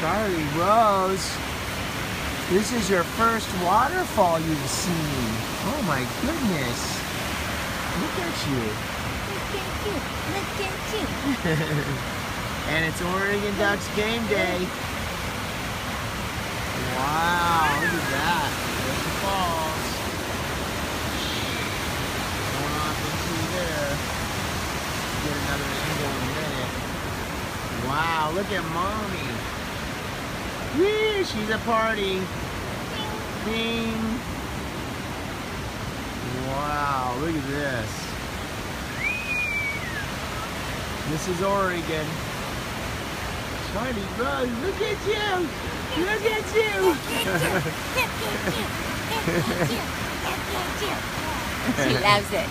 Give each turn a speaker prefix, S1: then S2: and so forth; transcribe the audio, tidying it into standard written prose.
S1: Charlie Rose, this is your first waterfall you've seen. Oh my goodness. Look at you.
S2: Look at you. Look at you.
S1: And it's Oregon Ducks game day. Wow, look at that. There's the falls. Going off into there. Get another angle in a minute. Wow, look at Mommy. Whee, she's a party. Ding. Wow, look at this. This is Oregon. Charlie Rose, look at you. Look at you.
S2: She loves it.